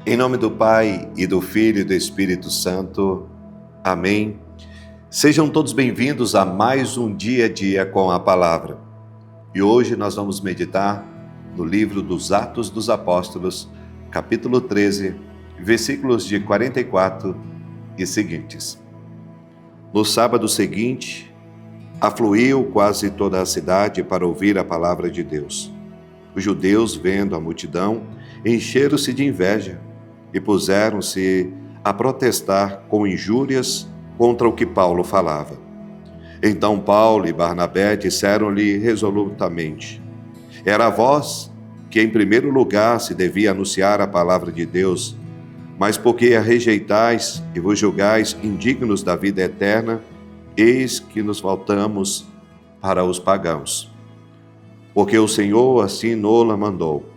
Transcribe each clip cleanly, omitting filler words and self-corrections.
Em nome do Pai, e do Filho e do Espírito Santo. Amém. Sejam todos bem-vindos a mais um Dia a Dia com a Palavra. E hoje nós vamos meditar no livro dos Atos dos Apóstolos, capítulo 13, versículos de 44 e seguintes. No sábado seguinte, afluiu quase toda a cidade para ouvir a palavra de Deus. Os judeus, vendo a multidão, encheram-se de inveja e puseram-se a protestar com injúrias contra o que Paulo falava. Então Paulo e Barnabé disseram-lhe resolutamente: era a vós que em primeiro lugar se devia anunciar a palavra de Deus, mas porque a rejeitais e vos julgais indignos da vida eterna, eis que nos voltamos para os pagãos. Porque o Senhor assim nola mandou: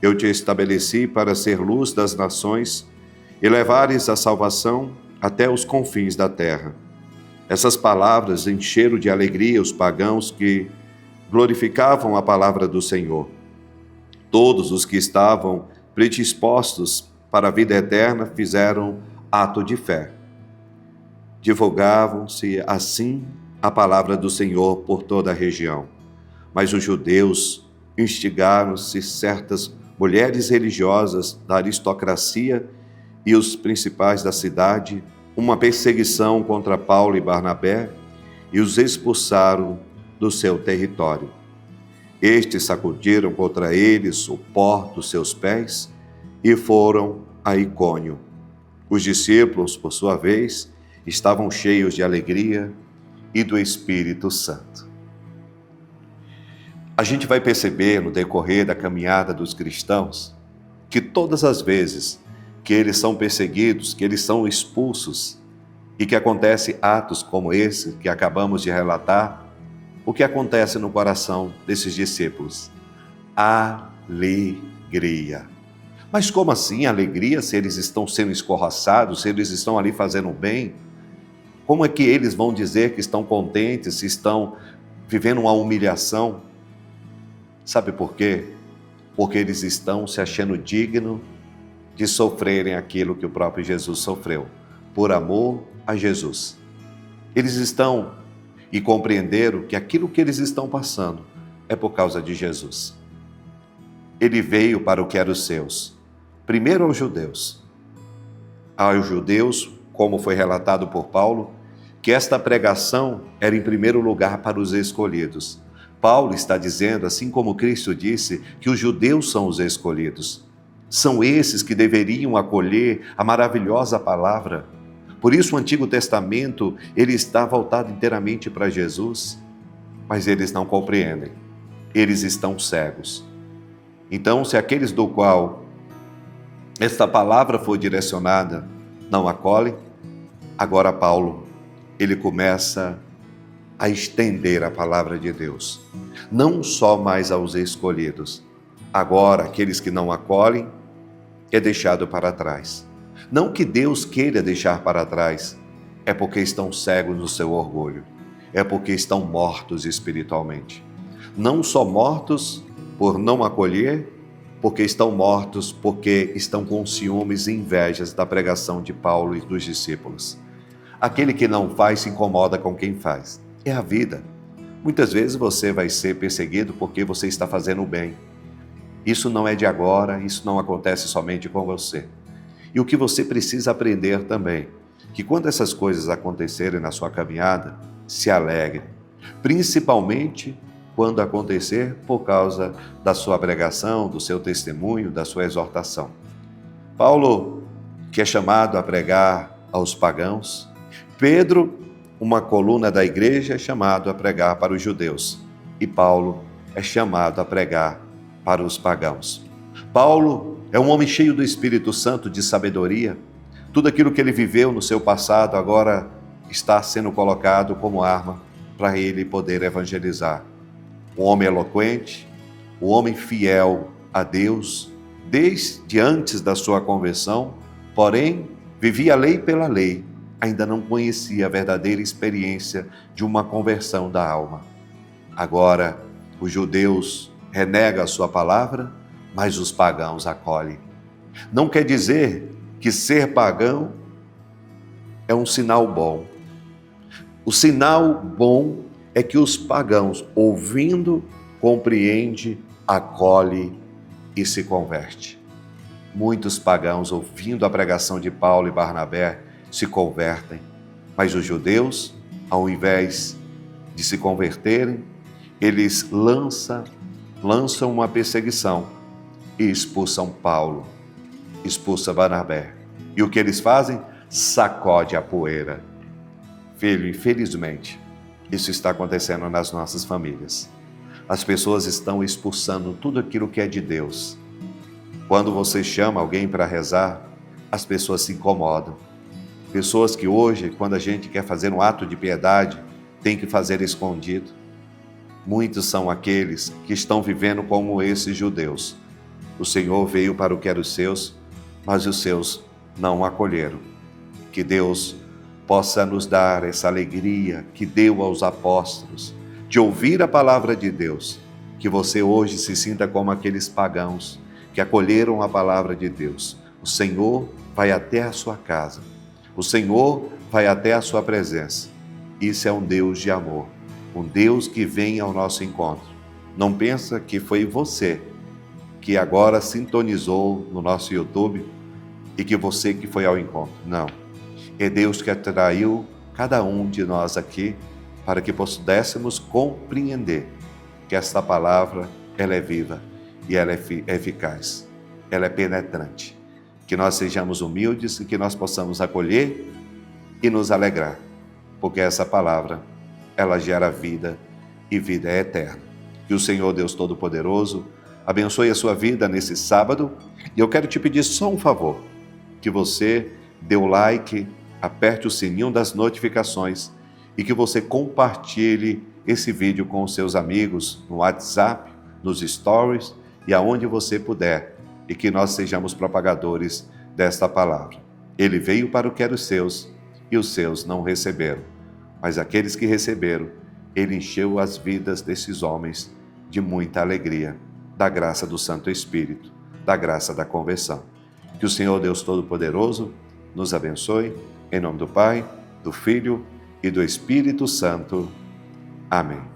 eu te estabeleci para ser luz das nações e levares a salvação até os confins da terra. Essas palavras encheram de alegria os pagãos que glorificavam a palavra do Senhor. Todos os que estavam predispostos para a vida eterna fizeram ato de fé. Divulgavam-se assim a palavra do Senhor por toda a região. Mas os judeus instigaram-se certas mulheres religiosas da aristocracia e os principais da cidade, uma perseguição contra Paulo e Barnabé, e os expulsaram do seu território. Estes sacudiram contra eles o pó dos seus pés e foram a Icônio. Os discípulos, por sua vez, estavam cheios de alegria e do Espírito Santo. A gente vai perceber no decorrer da caminhada dos cristãos que todas as vezes que eles são perseguidos, que eles são expulsos e que acontecem atos como esse que acabamos de relatar, o que acontece no coração desses discípulos? Alegria. Mas como assim alegria se eles estão sendo escorraçados, se eles estão ali fazendo bem? Como é que eles vão dizer que estão contentes, se estão vivendo uma humilhação? Sabe por quê? Porque eles estão se achando dignos de sofrerem aquilo que o próprio Jesus sofreu, por amor a Jesus. Eles estão e compreenderam que aquilo que eles estão passando é por causa de Jesus. Ele veio para o que era os seus, primeiro aos judeus. Aos judeus, como foi relatado por Paulo, que esta pregação era em primeiro lugar para os escolhidos. Paulo está dizendo, assim como Cristo disse, que os judeus são os escolhidos. São esses que deveriam acolher a maravilhosa palavra. Por isso o Antigo Testamento, ele está voltado inteiramente para Jesus, mas eles não compreendem. Eles estão cegos. Então, se aqueles do qual esta palavra foi direcionada não acolhem, agora Paulo, ele começa a estender a palavra de Deus, não só mais aos escolhidos. Agora, aqueles que não acolhem, é deixado para trás. Não que Deus queira deixar para trás, é porque estão cegos no seu orgulho, é porque estão mortos espiritualmente. Não só mortos por não acolher, porque estão mortos porque estão com ciúmes e invejas da pregação de Paulo e dos discípulos. Aquele que não faz se incomoda com quem faz. É a vida. Muitas vezes você vai ser perseguido porque você está fazendo o bem. Isso não é de agora, isso não acontece somente com você. E o que você precisa aprender também, que quando essas coisas acontecerem na sua caminhada, se alegre. Principalmente quando acontecer por causa da sua pregação, do seu testemunho, da sua exortação. Paulo, que é chamado a pregar aos pagãos, Pedro, uma coluna da igreja, é chamado a pregar para os judeus, e Paulo é chamado a pregar para os pagãos. Paulo é um homem cheio do Espírito Santo, de sabedoria. Tudo aquilo que ele viveu no seu passado agora está sendo colocado como arma para ele poder evangelizar. Um homem eloquente, um homem fiel a Deus, desde antes da sua conversão, porém vivia a lei pela lei, ainda não conhecia a verdadeira experiência de uma conversão da alma. Agora, os judeus renegam a sua palavra, mas os pagãos acolhem. Não quer dizer que ser pagão é um sinal bom. O sinal bom é que os pagãos, ouvindo, compreende, acolhe e se converte. Muitos pagãos, ouvindo a pregação de Paulo e Barnabé, se convertem, mas os judeus, ao invés de se converterem, eles lançam uma perseguição e expulsam Paulo, expulsam Barnabé. E o que eles fazem? Sacode a poeira. Filho, infelizmente, isso está acontecendo nas nossas famílias. As pessoas estão expulsando tudo aquilo que é de Deus. Quando você chama alguém para rezar, as pessoas se incomodam. Pessoas que hoje, quando a gente quer fazer um ato de piedade, tem que fazer escondido. Muitos são aqueles que estão vivendo como esses judeus. O Senhor veio para o que era os seus, mas os seus não o acolheram. Que Deus possa nos dar essa alegria que deu aos apóstolos, de ouvir a palavra de Deus, que você hoje se sinta como aqueles pagãos que acolheram a palavra de Deus. O Senhor vai até a sua casa, o Senhor vai até a sua presença. Isso é um Deus de amor, um Deus que vem ao nosso encontro. Não pensa que foi você que agora sintonizou no nosso YouTube e que você que foi ao encontro. Não. É Deus que atraiu cada um de nós aqui para que pudéssemos compreender que esta palavra, ela é viva e ela é eficaz, ela é penetrante. Que nós sejamos humildes e que nós possamos acolher e nos alegrar, porque essa palavra, ela gera vida e vida é eterna. Que o Senhor Deus Todo-Poderoso abençoe a sua vida nesse sábado. E eu quero te pedir só um favor, que você dê o like, aperte o sininho das notificações e que você compartilhe esse vídeo com os seus amigos no WhatsApp, nos stories e aonde você puder, e que nós sejamos propagadores desta palavra. Ele veio para o que era os seus e os seus não receberam, mas aqueles que receberam, ele encheu as vidas desses homens de muita alegria, da graça do Santo Espírito, da graça da conversão. Que o Senhor Deus Todo-Poderoso nos abençoe, em nome do Pai, do Filho e do Espírito Santo. Amém.